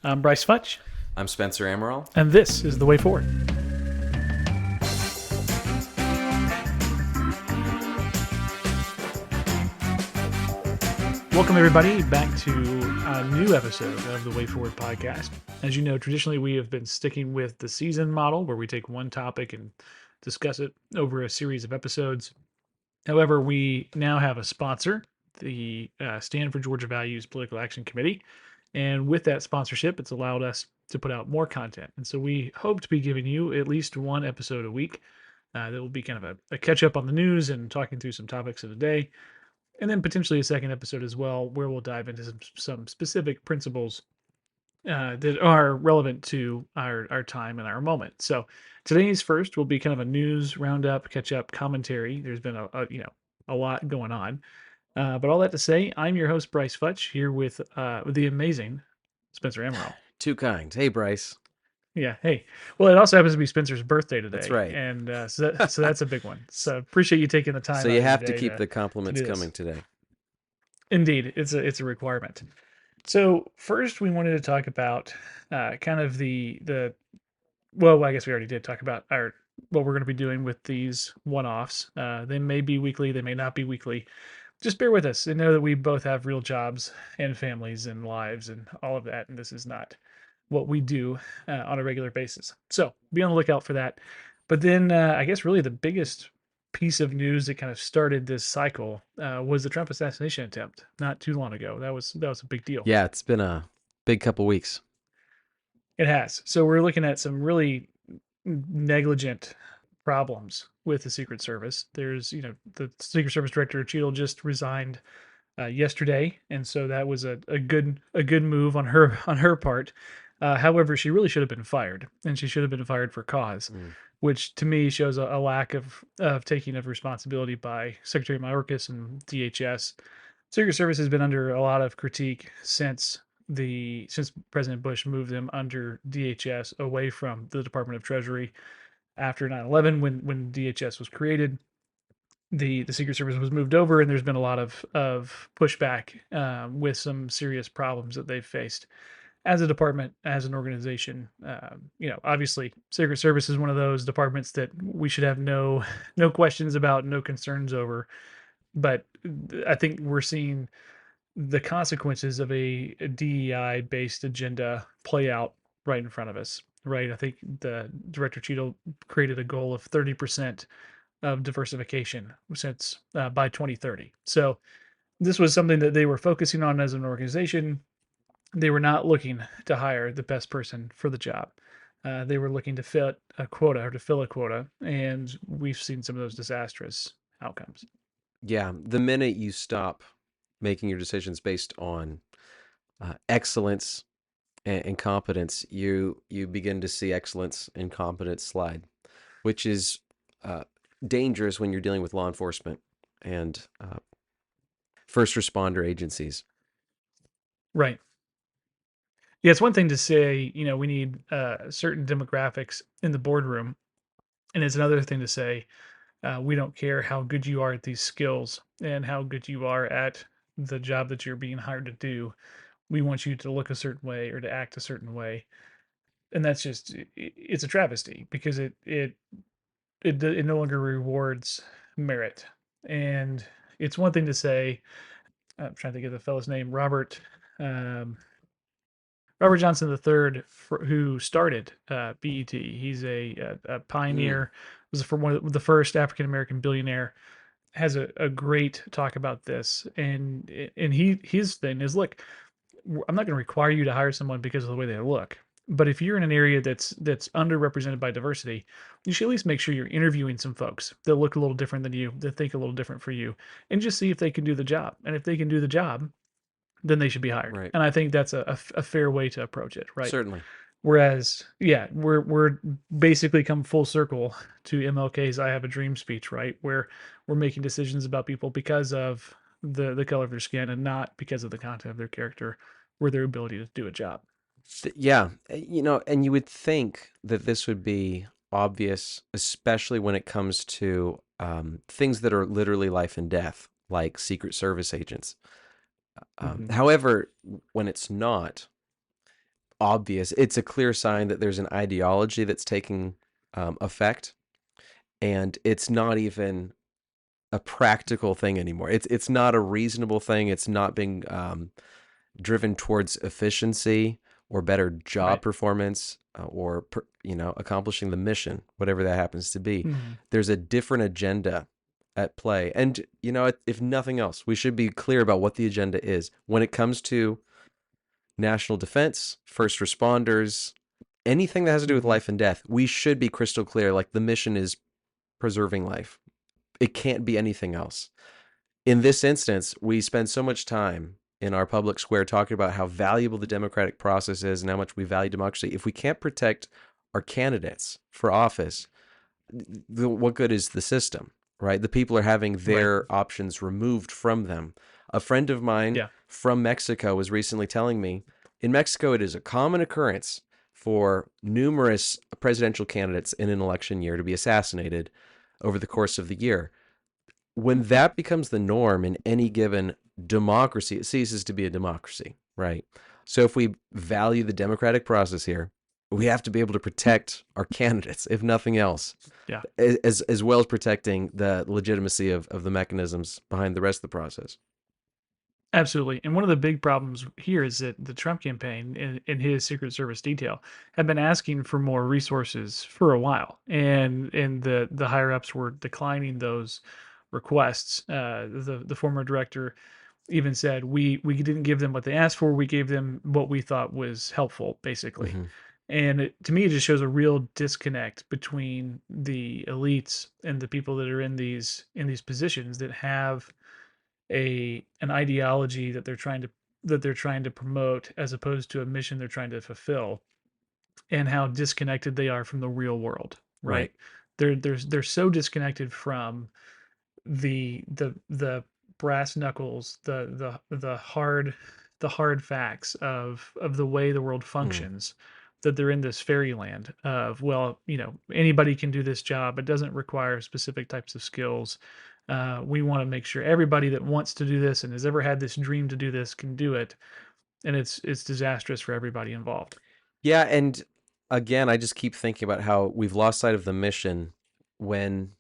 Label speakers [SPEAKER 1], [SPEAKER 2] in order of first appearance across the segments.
[SPEAKER 1] I'm Bryce Futch,
[SPEAKER 2] I'm Spencer Amaral.
[SPEAKER 1] and this is The Way Forward. Welcome, everybody, back to a new episode of the Way Forward podcast. As you know, traditionally we have been sticking with the season model where we take one topic and discuss it over a series of episodes. However, we now have a sponsor, the Stand for Georgia Values Political Action Committee. And with that sponsorship, it's allowed us to put out more content. And so we hope to be giving you at least one episode a week. That will be kind of a catch up on the news and talking through some topics of the day. And then potentially a second episode as well, where we'll dive into some specific principles that are relevant to our time and our moment. So today's first will be kind of a news roundup, catch up commentary. There's been a lot going on. But all that to say, I'm your host, Bryce Futch, here with the amazing Spencer Amaral.
[SPEAKER 2] Too kind. Hey, Bryce.
[SPEAKER 1] Yeah, hey. Well, it also happens to be Spencer's birthday
[SPEAKER 2] That's
[SPEAKER 1] today,
[SPEAKER 2] right.
[SPEAKER 1] and so that's a big one. So appreciate you taking the time
[SPEAKER 2] So
[SPEAKER 1] out
[SPEAKER 2] you
[SPEAKER 1] of your
[SPEAKER 2] have to
[SPEAKER 1] day
[SPEAKER 2] keep the
[SPEAKER 1] to
[SPEAKER 2] compliments
[SPEAKER 1] do this.
[SPEAKER 2] coming today.
[SPEAKER 1] Indeed, it's a requirement. So first, we wanted to talk about kind of the well, I guess we already did talk about our what we're going to be doing with these one-offs. They may be weekly, they may not be weekly. Just bear with us and know that we both have real jobs and families and lives and all of that, and this is not what we do on a regular basis. So be on the lookout for that. But then I guess really the biggest piece of news that kind of started this cycle was the Trump assassination attempt not too long ago. That was a big deal.
[SPEAKER 2] Yeah, it's been a big couple weeks.
[SPEAKER 1] It has. So we're looking at some really negligent problems with the Secret Service. There's, the Secret Service Director Cheadle just resigned yesterday, and so that was a good move on her part. However, she really should have been fired, and she should have been fired for cause,
[SPEAKER 2] Mm.
[SPEAKER 1] which to me shows a lack of taking of responsibility by Secretary Mayorkas and DHS. Secret Service has been under a lot of critique since President Bush moved them under DHS away from the Department of Treasury after 9/11 when DHS was created. The Secret Service was moved over, and there's been a lot of pushback with some serious problems that they've faced as a department, as an organization. Obviously, Secret Service is one of those departments that we should have no questions about, no concerns over. But I think we're seeing the consequences of a DEI based agenda play out right in front of us. Right, I think the Director Cheadle created a goal of 30% of diversification since by 2030. So this was something that they were focusing on as an organization. They were not looking to hire the best person for the job. They were looking to fit a quota or to fill a quota, and we've seen some of those disastrous outcomes.
[SPEAKER 2] Yeah, the minute you stop making your decisions based on excellence and competence, you begin to see excellence and competence slide, which is dangerous when you're dealing with law enforcement and first responder agencies.
[SPEAKER 1] Right. Yeah, it's one thing to say, we need certain demographics in the boardroom, and it's another thing to say, we don't care how good you are at these skills and how good you are at the job that you're being hired to do. We want you to look a certain way or to act a certain way, and that's just it's a travesty because it no longer rewards merit. And it's one thing to say, I'm trying to think of the fellow's name, um, Robert Johnson III, who started BET. He's a
[SPEAKER 2] Mm.
[SPEAKER 1] pioneer. Was for one of the first African American billionaire. Has a great talk about this, and his thing is, look, I'm not going to require you to hire someone because of the way they look. But if you're in an area that's underrepresented by diversity, you should at least make sure you're interviewing some folks that look a little different than you, that think a little different for you, and just see if they can do the job. And if they can do the job, then they should be hired.
[SPEAKER 2] Right.
[SPEAKER 1] And I think that's a fair way to approach it, right?
[SPEAKER 2] Certainly.
[SPEAKER 1] Whereas, yeah, we're basically come full circle to MLK's "I Have a Dream" speech, right? Where we're making decisions about people because of the color of their skin and not because of the content of their character or their ability to do a job.
[SPEAKER 2] Yeah, and you would think that this would be obvious, especially when it comes to things that are literally life and death, like Secret Service agents.
[SPEAKER 1] Mhm.
[SPEAKER 2] However, when it's not, obvious. It's a clear sign that there's an ideology that's taking effect, and it's not even a practical thing anymore. It's not a reasonable thing. It's not being driven towards efficiency or better job
[SPEAKER 1] Right.
[SPEAKER 2] performance, or accomplishing the mission, whatever that happens to be.
[SPEAKER 1] Mhm.
[SPEAKER 2] There's a different agenda at play, and if nothing else, we should be clear about what the agenda is when it comes to national defense, first responders, anything that has to do with
[SPEAKER 1] Mhm.
[SPEAKER 2] life and death. We should be crystal clear. Like, the mission is preserving life. It can't be anything else. In this instance, we spend so much time in our public square talking about how valuable the democratic process is and how much we value democracy. If we can't protect our candidates for office, what good is the system, right? The people are having
[SPEAKER 1] Right.
[SPEAKER 2] their options removed from them. A friend of mine
[SPEAKER 1] Yeah.
[SPEAKER 2] from Mexico was recently telling me in Mexico, it is a common occurrence for numerous presidential candidates in an election year to be assassinated over the course of the year. When that becomes the norm in any given democracy, it ceases to be a democracy, right? So if we value the democratic process here, we have to be able to protect our candidates, if nothing else,
[SPEAKER 1] Yeah.
[SPEAKER 2] as well as protecting the legitimacy of the mechanisms behind the rest of the process.
[SPEAKER 1] Absolutely. And one of the big problems here is that the Trump campaign and his Secret Service detail have been asking for more resources for a while. And the higher ups were declining those requests. The former director even said we didn't give them what they asked for, we gave them what we thought was helpful, basically.
[SPEAKER 2] Hmm.
[SPEAKER 1] And to me, it just shows a real disconnect between the elites and the people that are in these positions that have a an ideology that they're trying to promote as opposed to a mission they're trying to fulfill, and how disconnected they are from the real world, right?
[SPEAKER 2] Right.
[SPEAKER 1] They're so disconnected from the brass knuckles, the hard facts of the way the world
[SPEAKER 2] Mm.
[SPEAKER 1] functions, that they're in this fairyland of, well, anybody can do this job. It doesn't require specific types of skills. We want to make sure everybody that wants to do this and has ever had this dream to do this can do it, and it's disastrous for everybody involved.
[SPEAKER 2] Yeah, and again, I just keep thinking about how we've lost sight of the mission when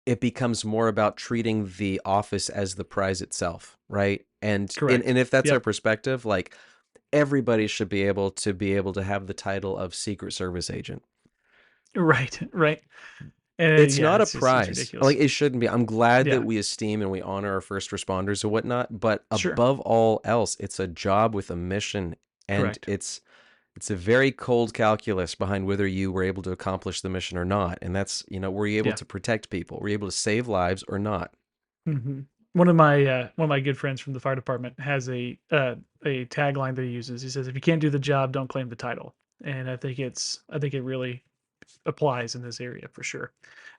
[SPEAKER 2] it becomes more about treating the office as the prize itself, right? And
[SPEAKER 1] Correct.
[SPEAKER 2] if that's our
[SPEAKER 1] Yep.
[SPEAKER 2] perspective, like, everybody should be able to have the title of Secret Service agent.
[SPEAKER 1] Right. Right. And
[SPEAKER 2] It's
[SPEAKER 1] yeah,
[SPEAKER 2] not a
[SPEAKER 1] it's
[SPEAKER 2] prize. Like,
[SPEAKER 1] ridiculous.
[SPEAKER 2] it shouldn't be. I'm glad that
[SPEAKER 1] Yeah.
[SPEAKER 2] we esteem and we honor our first responders and whatnot, but
[SPEAKER 1] Sure.
[SPEAKER 2] above all else, it's a job with a mission, and
[SPEAKER 1] Correct.
[SPEAKER 2] it's a very cold calculus behind whether you were able to accomplish the mission or not. And that's, were you able
[SPEAKER 1] Yeah.
[SPEAKER 2] to protect people? Were you able to save lives or not?
[SPEAKER 1] Mhm. One of my good friends from the fire department has a tagline that he uses. He says, "If you can't do the job, don't claim the title." And I think it really applies in this area for sure.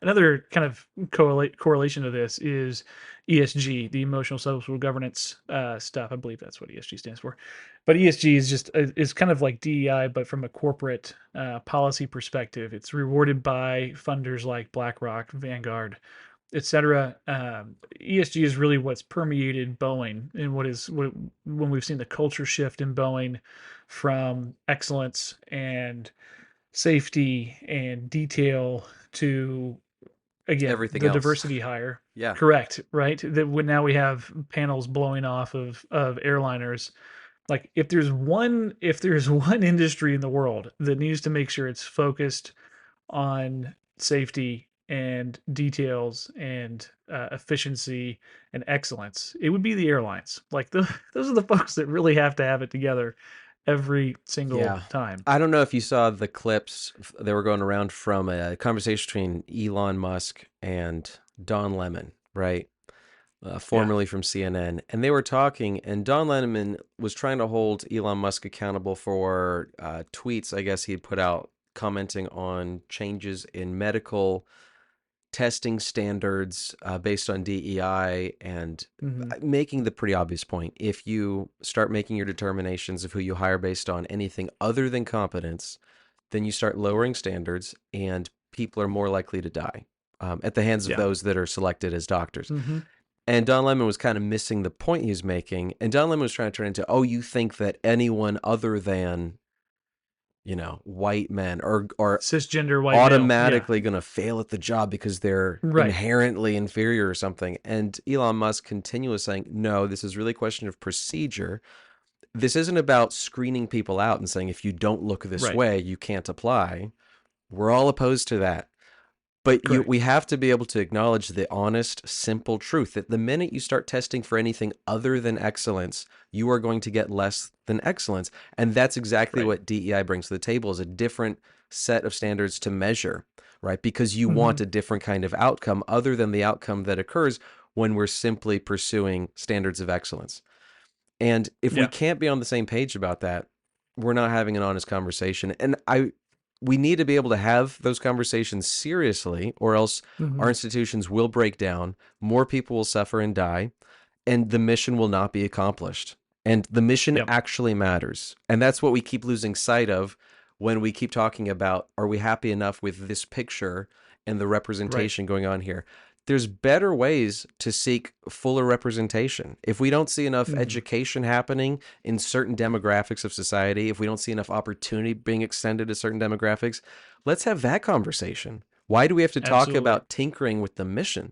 [SPEAKER 1] Another kind of correlation to this is ESG, the emotional social governance stuff. I believe that's what ESG stands for. But ESG is just is kind of like DEI, but from a corporate policy perspective. It's rewarded by funders like BlackRock, Vanguard, etc. ESG is really what's permeated Boeing, and when we've seen the culture shift in Boeing from excellence and safety and detail to, again,
[SPEAKER 2] Everything
[SPEAKER 1] the
[SPEAKER 2] else.
[SPEAKER 1] diversity hire.
[SPEAKER 2] Yeah.
[SPEAKER 1] Correct, right? That when now we have panels blowing off of airliners. Like, if there's one industry in the world that needs to make sure it's focused on safety and details and efficiency and excellence, it would be the airlines. Like, those are the folks that really have to have it together every single
[SPEAKER 2] Yeah.
[SPEAKER 1] time.
[SPEAKER 2] I don't know if you saw the clips that were going around from a conversation between Elon Musk and Don Lemon, right?
[SPEAKER 1] Yeah.
[SPEAKER 2] Formerly from CNN, and they were talking, and Don Lemon was trying to hold Elon Musk accountable for tweets, I guess, he'd put out commenting on changes in medical testing standards based on DEI, and
[SPEAKER 1] Hmm.
[SPEAKER 2] making the pretty obvious point. If you start making your determinations of who you hire based on anything other than competence, then you start lowering standards, and people are more likely to die at the hands of
[SPEAKER 1] Yeah.
[SPEAKER 2] those that are selected as doctors.
[SPEAKER 1] Hmm.
[SPEAKER 2] And Don Lemon was kind of missing the point he was making. And Don Lemon was trying to turn into, oh, you think that anyone other than white men are
[SPEAKER 1] Cisgender white male. Yeah.
[SPEAKER 2] automatically going to fail at the job because they're
[SPEAKER 1] Right.
[SPEAKER 2] inherently inferior or something. And Elon Musk continues saying, no, this is really a question of procedure. This isn't about screening people out and saying, if you don't look this
[SPEAKER 1] Right.
[SPEAKER 2] way, you can't apply. We're all opposed to that. But we
[SPEAKER 1] Correct.
[SPEAKER 2] have to be able to acknowledge the honest, simple truth that the minute you start testing for anything other than excellence, you are going to get less than excellence. And that's exactly
[SPEAKER 1] Right.
[SPEAKER 2] what DEI brings to the table, is a different set of standards to measure, right? Because you want
[SPEAKER 1] Hmm.
[SPEAKER 2] a different kind of outcome other than the outcome that occurs when we're simply pursuing standards of excellence. And if we
[SPEAKER 1] Yeah.
[SPEAKER 2] can't be on the same page about that, we're not having an honest conversation. And we need to be able to have those conversations seriously, or else our
[SPEAKER 1] Hmm.
[SPEAKER 2] institutions will break down, more people will suffer and die, and the mission will not be accomplished. And the mission
[SPEAKER 1] Yep.
[SPEAKER 2] actually matters. And that's what we keep losing sight of when we keep talking about, are we happy enough with this picture and the
[SPEAKER 1] Right.
[SPEAKER 2] representation going on here? There's better ways to seek fuller representation. If we don't see enough
[SPEAKER 1] Hmm.
[SPEAKER 2] education happening in certain demographics of society, if we don't see enough opportunity being extended to certain demographics, let's have that conversation. Why do we have to talk
[SPEAKER 1] Absolutely.
[SPEAKER 2] about tinkering with the mission?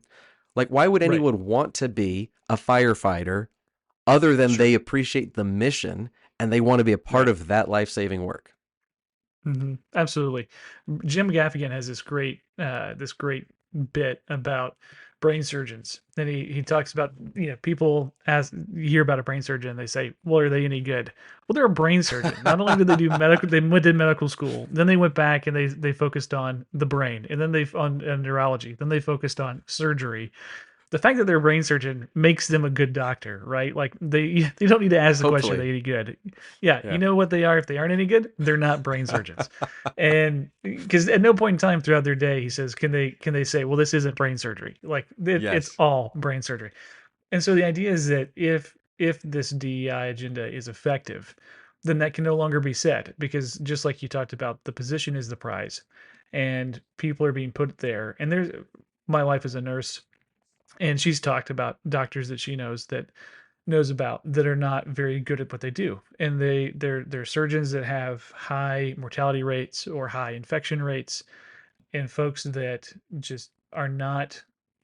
[SPEAKER 2] Like, why would
[SPEAKER 1] Right.
[SPEAKER 2] anyone want to be a firefighter other than
[SPEAKER 1] Sure.
[SPEAKER 2] they appreciate the mission and they want to be a part
[SPEAKER 1] Right.
[SPEAKER 2] of that life-saving work?
[SPEAKER 1] Absolutely. Jim Gaffigan has this great bit about brain surgeons. And he talks about, people, as you hear about a brain surgeon, they say, well, are they any good? Well, they're a brain surgeon. Not only did they do medical, did medical school, then they went back and they focused on the brain, and then they on neurology, then they focused on surgery. The fact that they're a brain surgeon makes them a good doctor, right? Like they don't need to ask the question, are
[SPEAKER 2] Hopefully.
[SPEAKER 1] they any good? Yeah, you
[SPEAKER 2] Yeah.
[SPEAKER 1] know what they are. If they aren't any good, they're not brain surgeons. And because at no point in time throughout their day, he says, can they say, well, this isn't brain surgery? Like it's
[SPEAKER 2] Yes.
[SPEAKER 1] all brain surgery. And so the idea is that if this DEI agenda is effective, then that can no longer be said, because just like you talked about, the position is the prize, and people are being put there. And there's my wife is a nurse, and she's talked about doctors that she knows about that are not very good at what they do, and they're surgeons that have high mortality rates or high infection rates, and folks that just are not,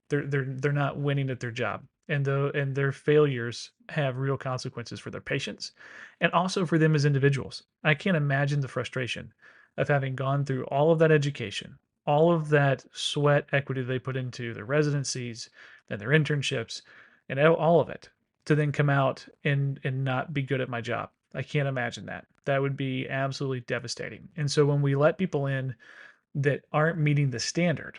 [SPEAKER 1] they're not winning at their job, and their failures have real consequences for their patients and also for them as individuals. I can't imagine the frustration of having gone through all of that education, all of that sweat equity they put into their residencies and their internships and all of it, to then come out and not be good at my job. I can't imagine that. That would be absolutely devastating. And so when we let people in that aren't meeting the standard,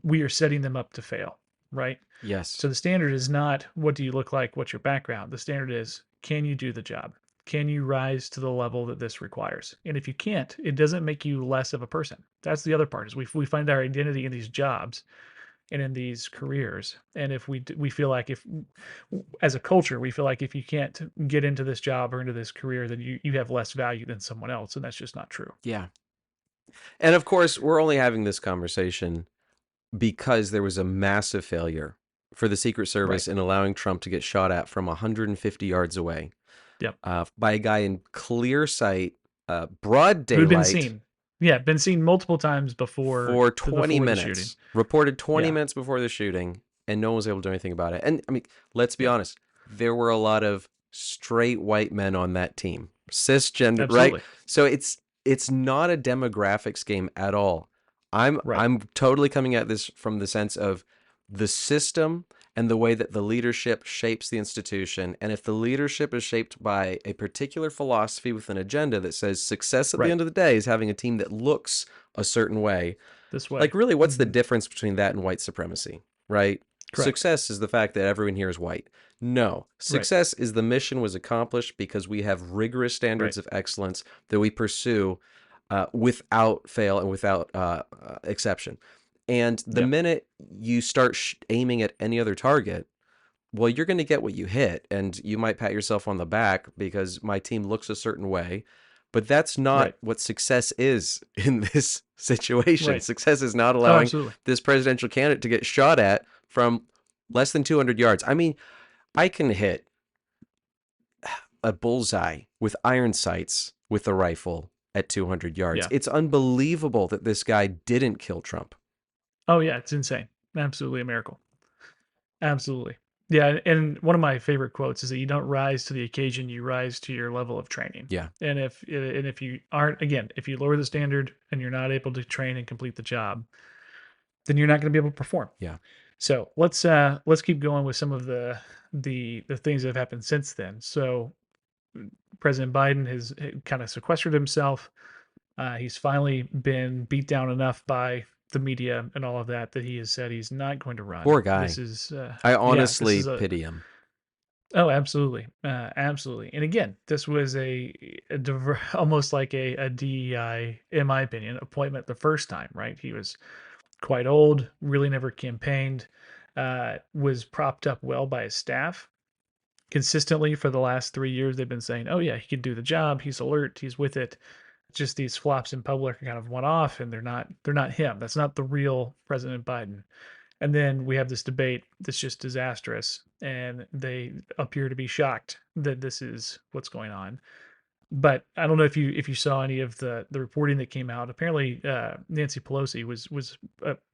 [SPEAKER 1] we are setting them up to fail, right?
[SPEAKER 2] Yes.
[SPEAKER 1] So the standard is not what do you look like, what's your background. The standard is, can you do the job? Can you rise to the level that this requires? And if you can't, it doesn't make you less of a person. That's the other part, is we find our identity in these jobs and in these careers. And if we feel like, if as a culture we feel like if you can't get into this job or into this career, then you have less value than someone else, and that's just not true.
[SPEAKER 2] Yeah. And of course, we're only having this conversation because there was a massive failure for the Secret
[SPEAKER 1] Right.
[SPEAKER 2] Service in allowing Trump to get shot at from 150 yards away,
[SPEAKER 1] Yep.
[SPEAKER 2] by a guy in clear sight, broad
[SPEAKER 1] Who'd been
[SPEAKER 2] daylight,
[SPEAKER 1] seen. Yeah, been seen multiple times
[SPEAKER 2] for 20
[SPEAKER 1] before the shooting.
[SPEAKER 2] minutes, reported 20
[SPEAKER 1] Yeah,
[SPEAKER 2] minutes before the shooting, and no one was able to do anything about it. And I mean, let's be
[SPEAKER 1] yeah,
[SPEAKER 2] honest, there were a lot of straight white men on that team, cisgender, right?
[SPEAKER 1] absolutely.
[SPEAKER 2] So it's not a demographics game at all.
[SPEAKER 1] Right,
[SPEAKER 2] I'm totally coming at this from the sense of the system and the way that the leadership shapes the institution. And if the leadership is shaped by a particular philosophy with an agenda that says success at the
[SPEAKER 1] right.
[SPEAKER 2] end of the day is having a team that looks a certain way,
[SPEAKER 1] This
[SPEAKER 2] like
[SPEAKER 1] way.
[SPEAKER 2] really, what's the
[SPEAKER 1] Hmm.
[SPEAKER 2] difference between that and white supremacy, right?
[SPEAKER 1] Correct.
[SPEAKER 2] Success is the fact that everyone here is white. No,
[SPEAKER 1] Right,
[SPEAKER 2] success is the mission was accomplished because we have rigorous
[SPEAKER 1] right.
[SPEAKER 2] standards of excellence that we pursue, without fail and without exception. And the
[SPEAKER 1] Yep.
[SPEAKER 2] minute you start aiming at any other target, well, you're going to get what you hit, and you might pat yourself on the back because my team looks a certain way. But that's not
[SPEAKER 1] Right,
[SPEAKER 2] what success is in this situation.
[SPEAKER 1] right.
[SPEAKER 2] Success is not
[SPEAKER 1] Oh,
[SPEAKER 2] allowing
[SPEAKER 1] absolutely.
[SPEAKER 2] this presidential candidate to get shot at from less than 200 yards. I mean, I can hit a bullseye with iron sights with a rifle at 200 yards.
[SPEAKER 1] Yeah.
[SPEAKER 2] It's unbelievable that this guy didn't kill Trump.
[SPEAKER 1] Oh yeah, it's insane. Absolutely a miracle. Absolutely. Yeah, and one of my favorite quotes is that you don't rise to the occasion, you rise to your level of training.
[SPEAKER 2] Yeah.
[SPEAKER 1] And if you aren't, again, if you lower the standard and you're not able to train and complete the job, then you're not going to be able to perform.
[SPEAKER 2] Yeah.
[SPEAKER 1] So let's keep going with some of the things that have happened since then. So President Biden has kind of sequestered himself. He's finally been beat down enough by the media and all of that that he has said he's not going to run.
[SPEAKER 2] Poor
[SPEAKER 1] This
[SPEAKER 2] guy.
[SPEAKER 1] is
[SPEAKER 2] I
[SPEAKER 1] yeah, this
[SPEAKER 2] honestly
[SPEAKER 1] is a
[SPEAKER 2] pity him.
[SPEAKER 1] oh, absolutely, absolutely. And again, this was almost like a DEI, in my opinion, appointment the first time. Right? He was quite old, really never campaigned, was propped up well by his staff. Consistently for the last 3 years, they've been saying, "Oh yeah, he can do the job. He's alert. He's with it." Just these flops in public are kind of one off, and they're not him. That's not the real President Biden. And then we have this debate that's just disastrous, and they appear to be shocked that this is what's going on. But I don't know if you saw any of the reporting that came out. Apparently, Nancy Pelosi was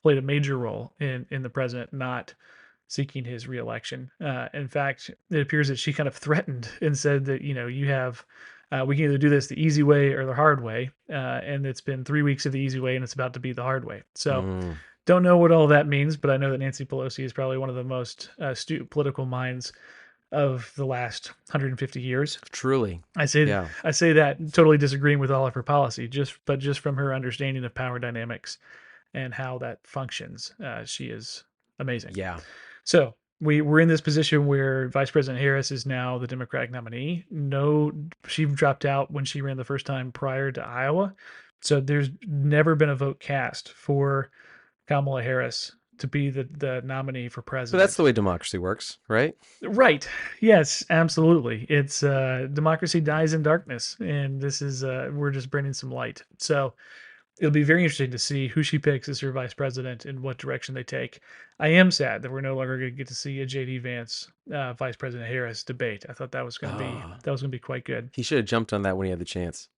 [SPEAKER 1] played a major role in the president not seeking his reelection. In fact, it appears that she kind of threatened and said that you have we can either do this the easy way or the hard way, and it's been 3 weeks of the easy way, and it's about to be the hard way. So
[SPEAKER 2] Mm,
[SPEAKER 1] don't know what all that means, but I know that Nancy Pelosi is probably one of the most astute political minds of the last 150 years.
[SPEAKER 2] truly.
[SPEAKER 1] I say
[SPEAKER 2] Yeah.
[SPEAKER 1] I say that totally disagreeing with all of her policy, just from her understanding of power dynamics and how that functions, she is amazing.
[SPEAKER 2] Yeah.
[SPEAKER 1] So we're in this position where Vice President Harris is now the Democratic nominee. No, she dropped out when she ran the first time prior to Iowa, so there's never been a vote cast for Kamala Harris to be the nominee for
[SPEAKER 2] But that's the
[SPEAKER 1] president.
[SPEAKER 2] way democracy works, right?
[SPEAKER 1] Right. Yes, absolutely. It's democracy dies in darkness, and this is we're just bringing some light. So it'll be very interesting to see who she picks as her vice president and what direction they take. I am sad that we're no longer going to get to see a JD Vance Vice President Harris debate. I thought that was going to be
[SPEAKER 2] Oh,
[SPEAKER 1] quite good.
[SPEAKER 2] he should have jumped on that when he had the chance.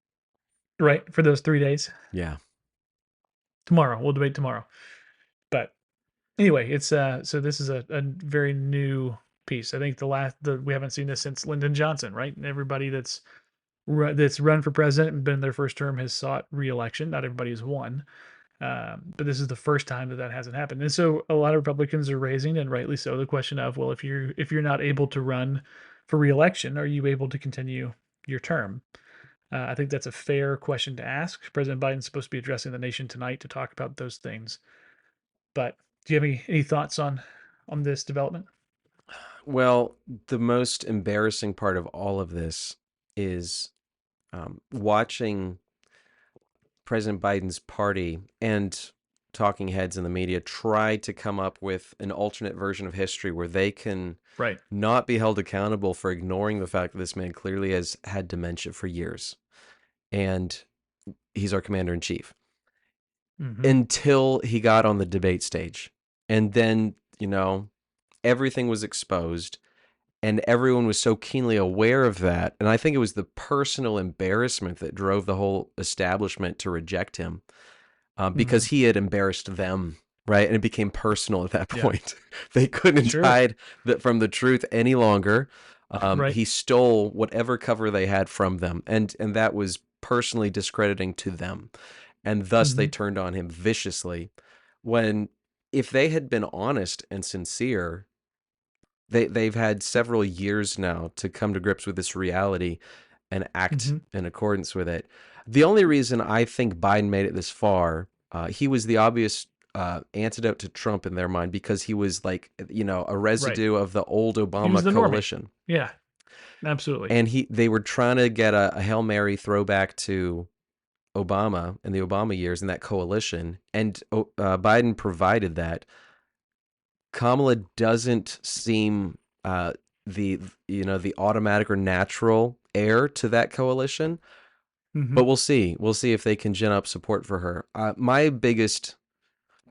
[SPEAKER 1] Right, for those 3 days.
[SPEAKER 2] Yeah.
[SPEAKER 1] Tomorrow we'll debate tomorrow. But anyway, it's so this is a very new piece. I think the we haven't seen this since Lyndon Johnson, right? And everybody that's run for president and been in their first term has sought reelection. Not everybody has won, but this is the first time that hasn't happened. And so a lot of Republicans are raising, and rightly so, the question of, well, if you're not able to run for reelection, are you able to continue your term? I think that's a fair question to ask. President Biden's supposed to be addressing the nation tonight to talk about those things. But do you have any thoughts on this development?
[SPEAKER 2] Well, the most embarrassing part of all of this is watching President Biden's party and talking heads in the media try to come up with an alternate version of history where they can
[SPEAKER 1] Right.
[SPEAKER 2] not be held accountable for ignoring the fact that this man clearly has had dementia for years and he's our commander in chief
[SPEAKER 1] Mm-hmm.
[SPEAKER 2] until he got on the debate stage. And then, everything was exposed and everyone was so keenly aware of that. And I think it was the personal embarrassment that drove the whole establishment to reject him
[SPEAKER 1] Mm-hmm.
[SPEAKER 2] because he had embarrassed them, right? And it became personal at that
[SPEAKER 1] Yeah.
[SPEAKER 2] point. They couldn't
[SPEAKER 1] Sure.
[SPEAKER 2] hide from the truth any longer.
[SPEAKER 1] Right.
[SPEAKER 2] He stole whatever cover they had from them, and that was personally discrediting to them. And thus they
[SPEAKER 1] Mm-hmm.
[SPEAKER 2] turned on him viciously. When if they had been honest and sincere, they've had several years now to come to grips with this reality and act
[SPEAKER 1] Mm-hmm.
[SPEAKER 2] in accordance with it. The only reason I think Biden made it this far, he was the obvious antidote to Trump in their mind because he was like, a
[SPEAKER 1] Right.
[SPEAKER 2] residue of the old
[SPEAKER 1] He was
[SPEAKER 2] Obama
[SPEAKER 1] the normie.
[SPEAKER 2] coalition.
[SPEAKER 1] Yeah. Absolutely.
[SPEAKER 2] And they were trying to get a Hail Mary throwback to Obama in the Obama years in that coalition. And Biden provided that. Kamala doesn't seem the the automatic or natural heir to that coalition,
[SPEAKER 1] Mm-hmm.
[SPEAKER 2] but we'll see. We'll see if they can gin up support for her. My biggest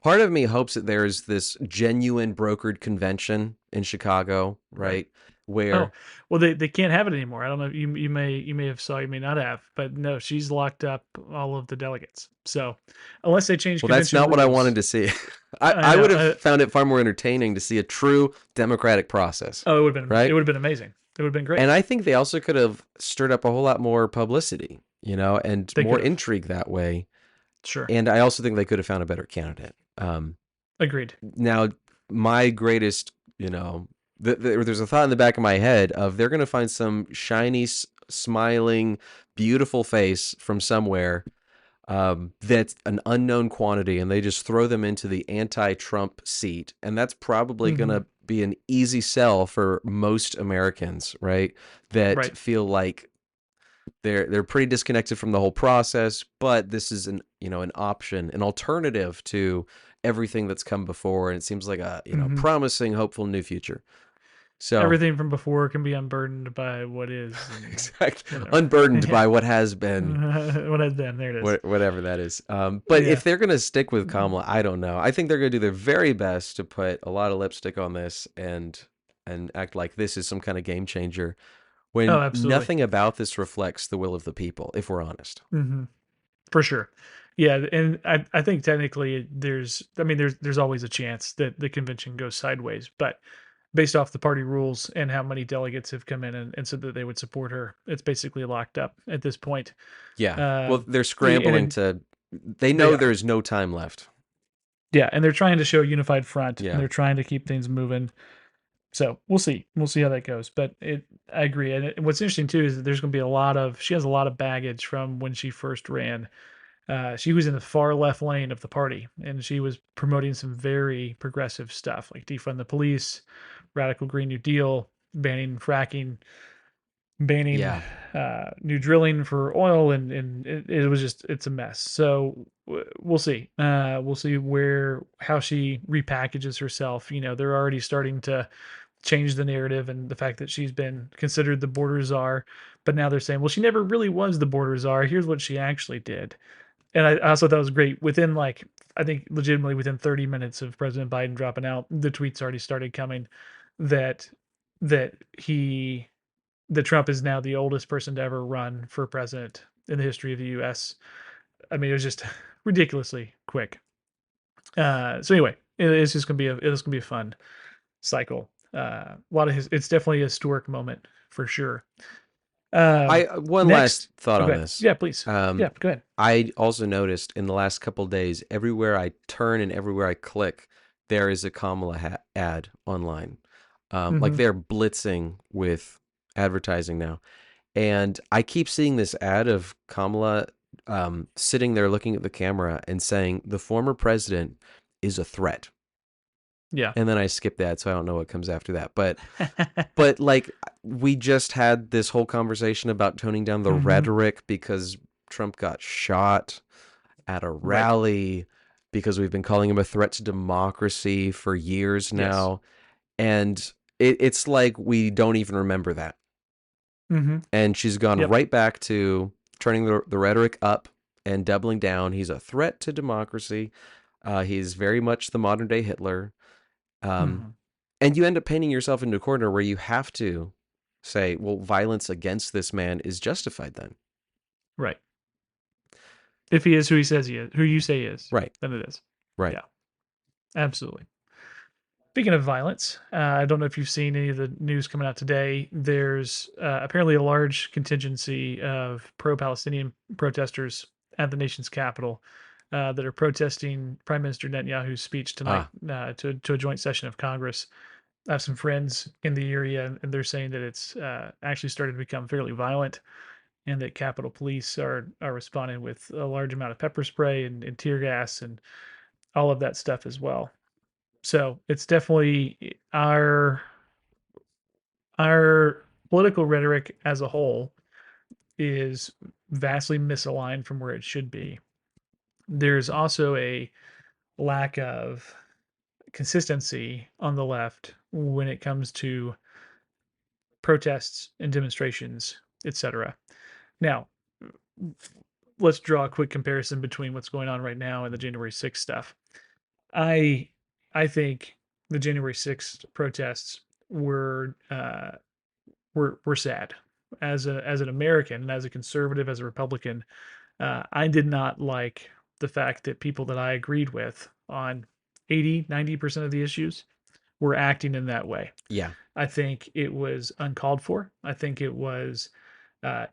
[SPEAKER 2] part of me hopes that there's this genuine brokered convention in Chicago,
[SPEAKER 1] Right.
[SPEAKER 2] right, where
[SPEAKER 1] Oh, well, they can't have it anymore. I don't know. You may have saw, you may not have, but no, she's locked up all of the delegates. So unless they change
[SPEAKER 2] well, that's
[SPEAKER 1] convention
[SPEAKER 2] not what I wanted
[SPEAKER 1] rules,
[SPEAKER 2] to see.
[SPEAKER 1] I
[SPEAKER 2] I
[SPEAKER 1] know.
[SPEAKER 2] would have found it far more entertaining to see a true democratic process,
[SPEAKER 1] Oh, it would
[SPEAKER 2] right?
[SPEAKER 1] have been amazing. It would have been great.
[SPEAKER 2] And I think they also could have stirred up a whole lot more publicity, and
[SPEAKER 1] They
[SPEAKER 2] more
[SPEAKER 1] could have.
[SPEAKER 2] intrigue that way.
[SPEAKER 1] Sure.
[SPEAKER 2] And I also think they could have found a better candidate.
[SPEAKER 1] Agreed.
[SPEAKER 2] Now, my greatest, there's a thought in the back of my head of they're going to find some shiny, smiling, beautiful face from somewhere, that's an unknown quantity, and they just throw them into the anti-Trump seat, and that's probably going
[SPEAKER 1] Hmm.
[SPEAKER 2] to be an easy sell for most Americans, right? That
[SPEAKER 1] Right.
[SPEAKER 2] feel like they're pretty disconnected from the whole process, but this is an option, an alternative to everything that's come before, and it seems like a
[SPEAKER 1] Hmm.
[SPEAKER 2] promising, hopeful new future. So
[SPEAKER 1] Everything from before can be unburdened by what is, and
[SPEAKER 2] exactly,
[SPEAKER 1] whatever.
[SPEAKER 2] unburdened
[SPEAKER 1] Yeah.
[SPEAKER 2] by what has been,
[SPEAKER 1] What has been. There it is.
[SPEAKER 2] whatever that is. But
[SPEAKER 1] Yeah.
[SPEAKER 2] if they're gonna stick with Kamala, I don't know. I think they're gonna do their very best to put a lot of lipstick on this and act like this is some kind of game changer
[SPEAKER 1] Oh,
[SPEAKER 2] when
[SPEAKER 1] absolutely.
[SPEAKER 2] nothing about this reflects the will of the people, if we're honest.
[SPEAKER 1] Hmm. For sure. Yeah, and I think technically there's always a chance that the convention goes sideways, but based off the party rules and how many delegates have come in and said that they would support her, it's basically locked up at this point.
[SPEAKER 2] Yeah. Well,
[SPEAKER 1] Um,
[SPEAKER 2] they're
[SPEAKER 1] and
[SPEAKER 2] scrambling to. They
[SPEAKER 1] they
[SPEAKER 2] know
[SPEAKER 1] are.
[SPEAKER 2] there's no time left.
[SPEAKER 1] Yeah, and they're trying to show a unified front and
[SPEAKER 2] Yeah.
[SPEAKER 1] they're trying to keep things moving. So we'll see. We'll see how that goes. But I agree. And what's interesting too is that there's going to be she has a lot of baggage from when she first ran. She was in the far left lane of the party, and she was promoting some very progressive stuff like defund the police, radical Green New Deal, banning fracking, banning
[SPEAKER 2] Yeah.
[SPEAKER 1] new drilling for oil, and it was just it's a mess. So we'll see. We'll see how she repackages herself. They're already starting to change the narrative and the fact that she's been considered the border czar, but now they're saying, well, she never really was the border czar. Here's what she actually did. And I also thought it was great. Within I think legitimately within 30 minutes of President Biden dropping out, the tweets already started coming that that he that Trump is now the oldest person to ever run for president in the history of the U.S. I mean, it was just ridiculously quick. So anyway, it's gonna be a fun cycle. A lot of it's definitely a historic moment for sure.
[SPEAKER 2] I
[SPEAKER 1] Um,
[SPEAKER 2] one last
[SPEAKER 1] Next,
[SPEAKER 2] thought on
[SPEAKER 1] okay,
[SPEAKER 2] this.
[SPEAKER 1] yeah, please,
[SPEAKER 2] Um,
[SPEAKER 1] yeah, go ahead.
[SPEAKER 2] I also noticed in the last couple of days, everywhere I turn and everywhere I click, there is a Kamala ad online. Like
[SPEAKER 1] Hmm.
[SPEAKER 2] they're blitzing with advertising now, and I keep seeing this ad of Kamala sitting there looking at the camera and saying the former president is a threat.
[SPEAKER 1] Yeah.
[SPEAKER 2] And then I skip that, so I don't know what comes after that. But like we just had this whole conversation about toning down the
[SPEAKER 1] Hmm.
[SPEAKER 2] rhetoric because Trump got shot at a
[SPEAKER 1] Right.
[SPEAKER 2] rally, because we've been calling him a threat to democracy for years
[SPEAKER 1] Yes.
[SPEAKER 2] now, and it's like we don't even remember that.
[SPEAKER 1] Hmm.
[SPEAKER 2] And she's gone
[SPEAKER 1] Yep.
[SPEAKER 2] right back to turning the rhetoric up and doubling down. He's a threat to democracy. He's very much the modern day Hitler. Um,
[SPEAKER 1] Hmm.
[SPEAKER 2] and you end up painting yourself into a corner where you have to say, well, violence against this man is justified then.
[SPEAKER 1] Right. If he is who he says he is, who you say he is,
[SPEAKER 2] Right,
[SPEAKER 1] then it is.
[SPEAKER 2] right.
[SPEAKER 1] Yeah. Absolutely. Speaking of violence, I don't know if you've seen any of the news coming out today. There's apparently a large contingency of pro-Palestinian protesters at the nation's capital that are protesting Prime Minister Netanyahu's speech tonight
[SPEAKER 2] Ah,
[SPEAKER 1] to a joint session of Congress. I have some friends in the area, and they're saying that it's actually started to become fairly violent, and that Capitol Police are responding with a large amount of pepper spray and tear gas and all of that stuff as well. So it's definitely our political rhetoric as a whole is vastly misaligned from where it should be. There's also a lack of consistency on the left when it comes to protests and demonstrations, etc. Now, let's draw a quick comparison between what's going on right now and the January 6th stuff. I I think the January 6th protests were were sad. As an American and as a conservative, as a Republican, I did not like the fact that people that I agreed with on 80-90% of the issues were acting in that way.
[SPEAKER 2] Yeah.
[SPEAKER 1] I think it was uncalled for. I think it was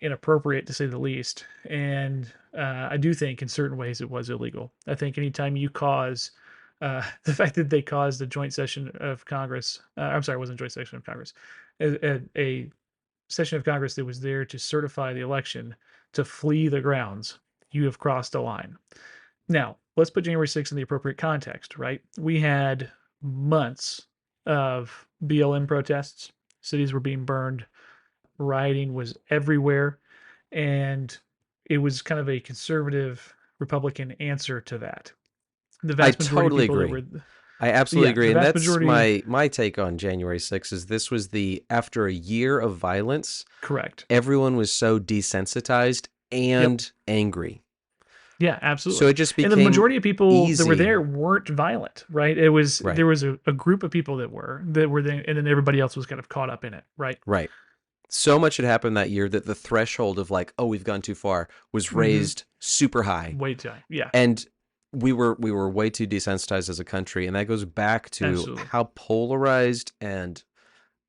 [SPEAKER 1] inappropriate to say the least. And I do think in certain ways it was illegal. I think anytime you cause the fact that they caused a joint session of Congress, I'm sorry, it wasn't a joint session of Congress, a session of Congress that was there to certify the election to flee the grounds, you have crossed a line. Now, let's put January 6th in the appropriate context, right? We had months of BLM protests. Cities were being burned. Rioting was everywhere. And it was kind of a conservative Republican answer to that. The
[SPEAKER 2] I
[SPEAKER 1] vast majority of
[SPEAKER 2] totally
[SPEAKER 1] people that
[SPEAKER 2] agree.
[SPEAKER 1] were,
[SPEAKER 2] I absolutely
[SPEAKER 1] yeah,
[SPEAKER 2] agree.
[SPEAKER 1] the
[SPEAKER 2] And
[SPEAKER 1] vast
[SPEAKER 2] that's
[SPEAKER 1] majority,
[SPEAKER 2] my take on January 6th is this was the after a year of violence,
[SPEAKER 1] correct.
[SPEAKER 2] everyone was so desensitized
[SPEAKER 1] Yep.
[SPEAKER 2] and angry.
[SPEAKER 1] Yeah,
[SPEAKER 2] So
[SPEAKER 1] absolutely.
[SPEAKER 2] it just
[SPEAKER 1] And the
[SPEAKER 2] became
[SPEAKER 1] majority of people that were
[SPEAKER 2] easy.
[SPEAKER 1] there weren't violent, right? It was
[SPEAKER 2] Right.
[SPEAKER 1] there was a group of people that were there, and then everybody else was kind of caught up in it, right?
[SPEAKER 2] Right. So much had happened that year that the threshold of like, oh, we've gone too far was
[SPEAKER 1] Mm-hmm.
[SPEAKER 2] raised super high.
[SPEAKER 1] Way too high. Yeah,
[SPEAKER 2] And we were way too desensitized as a country. And that goes back to
[SPEAKER 1] absolutely.
[SPEAKER 2] how polarized and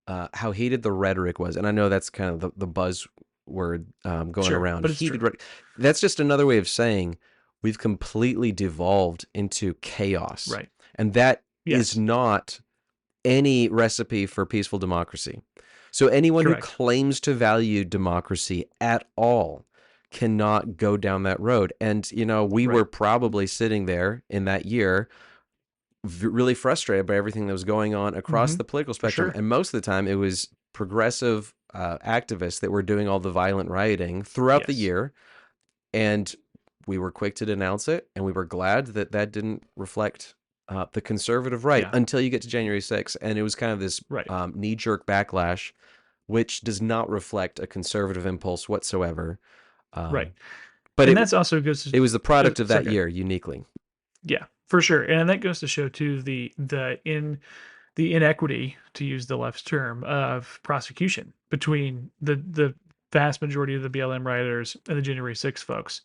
[SPEAKER 2] how heated the rhetoric was. And I know that's kind of the buzzword going
[SPEAKER 1] Sure,
[SPEAKER 2] around.
[SPEAKER 1] but it's true.
[SPEAKER 2] Heated rhetoric. That's just another way of saying we've completely devolved into chaos.
[SPEAKER 1] Right.
[SPEAKER 2] And that is
[SPEAKER 1] Yes.
[SPEAKER 2] not any recipe for peaceful democracy. So anyone who
[SPEAKER 1] Correct.
[SPEAKER 2] claims to value democracy at all cannot go down that road. And, we were
[SPEAKER 1] Right.
[SPEAKER 2] probably sitting there in that year really frustrated by everything that was going on across
[SPEAKER 1] Mm-hmm.
[SPEAKER 2] the political
[SPEAKER 1] For
[SPEAKER 2] spectrum.
[SPEAKER 1] sure.
[SPEAKER 2] And most of the time, it was progressive activists that were doing all the violent rioting throughout the
[SPEAKER 1] Yes.
[SPEAKER 2] year. And we were quick to denounce it. And we were glad that that didn't reflect the conservative right
[SPEAKER 1] Yeah.
[SPEAKER 2] until you get to January 6th. And it was kind of this
[SPEAKER 1] Right.
[SPEAKER 2] knee-jerk backlash, which does not reflect a conservative impulse whatsoever.
[SPEAKER 1] Right.
[SPEAKER 2] But
[SPEAKER 1] And that's also goes
[SPEAKER 2] it was the product of that
[SPEAKER 1] sorry, go ahead.
[SPEAKER 2] year uniquely.
[SPEAKER 1] Yeah, for sure. And that goes to show too the inequity, to use the left's term, of prosecution between the vast majority of the BLM rioters and the January 6th folks.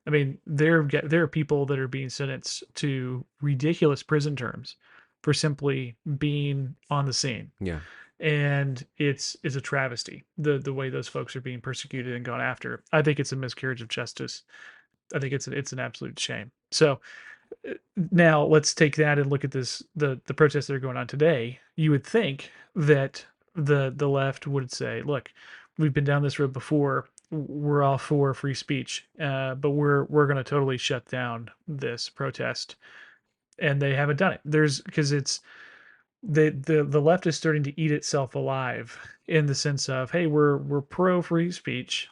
[SPEAKER 1] I mean, there are people that are being sentenced to ridiculous prison terms for simply being on the scene.
[SPEAKER 2] Yeah.
[SPEAKER 1] And it's a travesty the way those folks are being persecuted and gone after. I think it's a miscarriage of justice. I think it's an absolute shame. So now let's take that and look at the protests that are going on today. You would think that the left would say, look, we've been down this road before. We're all for free speech, but we're going to totally shut down this protest, and they haven't done it. There's because it's the left is starting to eat itself alive in the sense of, hey, we're pro free speech.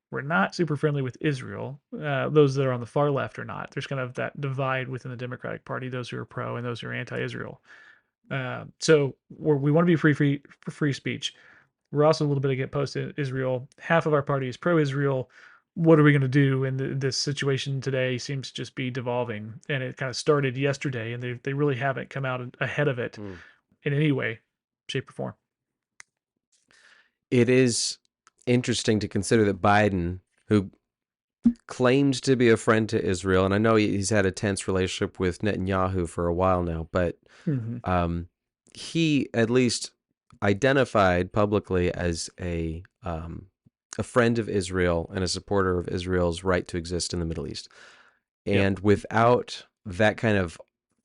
[SPEAKER 1] We're not super friendly with Israel. Those that are on the far left are not. There's kind of that divide within the Democratic Party: those who are pro and those who are anti-Israel. So we want to be free for free speech. We're also a little bit against Israel. Half of our party is pro-Israel. What are we going to do? And this situation today seems to just be devolving, and it kind of started yesterday, and they really haven't come out ahead of it
[SPEAKER 2] Mm.
[SPEAKER 1] in any way, shape, or form.
[SPEAKER 2] It is interesting to consider that Biden, who claimed to be a friend to Israel, and I know he's had a tense relationship with Netanyahu for a while now, but
[SPEAKER 1] Mm-hmm.
[SPEAKER 2] he at least identified publicly as a friend of Israel and a supporter of Israel's right to exist in the Middle East.
[SPEAKER 1] Yep.
[SPEAKER 2] And without that kind of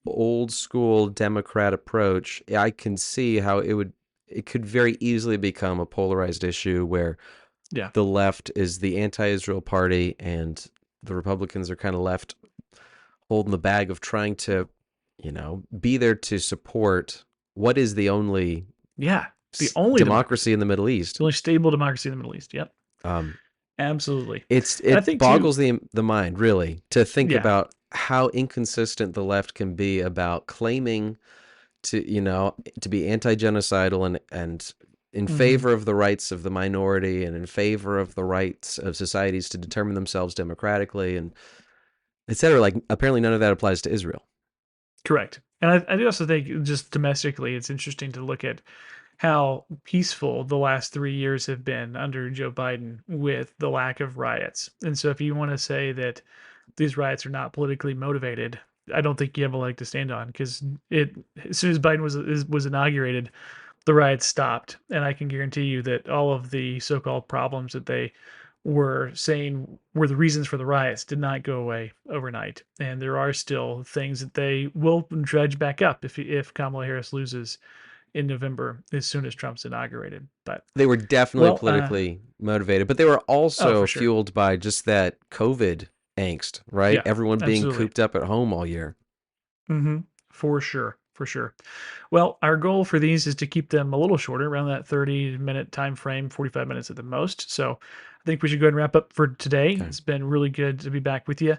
[SPEAKER 2] old school Democrat approach, I can see how it could very easily become a polarized issue where
[SPEAKER 1] Yeah.
[SPEAKER 2] the left is the anti-Israel party and the Republicans are kind of left holding the bag of trying to, be there to support what is the only
[SPEAKER 1] Yeah. The only
[SPEAKER 2] democracy in the Middle East.
[SPEAKER 1] The only stable democracy in the Middle East. Yep.
[SPEAKER 2] Um,
[SPEAKER 1] Absolutely. And I
[SPEAKER 2] it
[SPEAKER 1] think too,
[SPEAKER 2] boggles the mind really to think
[SPEAKER 1] yeah.
[SPEAKER 2] about how inconsistent the left can be about claiming to be anti-genocidal and in
[SPEAKER 1] Hmm.
[SPEAKER 2] favor of the rights of the minority and in favor of the rights of societies to determine themselves democratically and et cetera. Like apparently none of that applies to Israel.
[SPEAKER 1] Correct. And I do also think just domestically, it's interesting to look at how peaceful the last 3 years have been under Joe Biden with the lack of riots. And so, if you want to say that these riots are not politically motivated, I don't think you have a leg to stand on, because it as soon as Biden was inaugurated, the riots stopped, and I can guarantee you that all of the so-called problems that they were saying were the reasons for the riots did not go away overnight, and there are still things that they will dredge back up if Kamala Harris loses in November as soon as Trump's inaugurated. But
[SPEAKER 2] They were definitely
[SPEAKER 1] well,
[SPEAKER 2] politically motivated, but they were
[SPEAKER 1] oh,
[SPEAKER 2] also
[SPEAKER 1] for sure,
[SPEAKER 2] fueled by just that COVID angst, right?
[SPEAKER 1] yeah,
[SPEAKER 2] Everyone being
[SPEAKER 1] absolutely.
[SPEAKER 2] cooped up at home all year.
[SPEAKER 1] Hmm. For sure, for sure. Well, our goal for these is to keep them a little shorter, around that 30-minute time frame, 45 minutes at the most. So I think we should go ahead and wrap up for today.
[SPEAKER 2] Okay.
[SPEAKER 1] It's been really good to be back with you.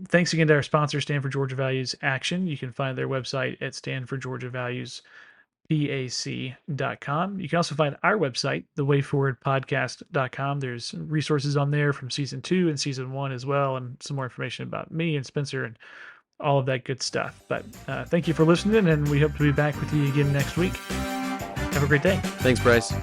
[SPEAKER 1] Thanks again to our sponsor, Stanford Georgia Values Action. You can find their website at stanfordgeorgiavaluespac.com. You can also find our website, thewayforwardpodcast.com. There's resources on there from season 2 and season 1 as well, and some more information about me and Spencer and all of that good stuff. But thank you for listening, and we hope to be back with you again next week. Have a great day.
[SPEAKER 2] Thanks, Bryce.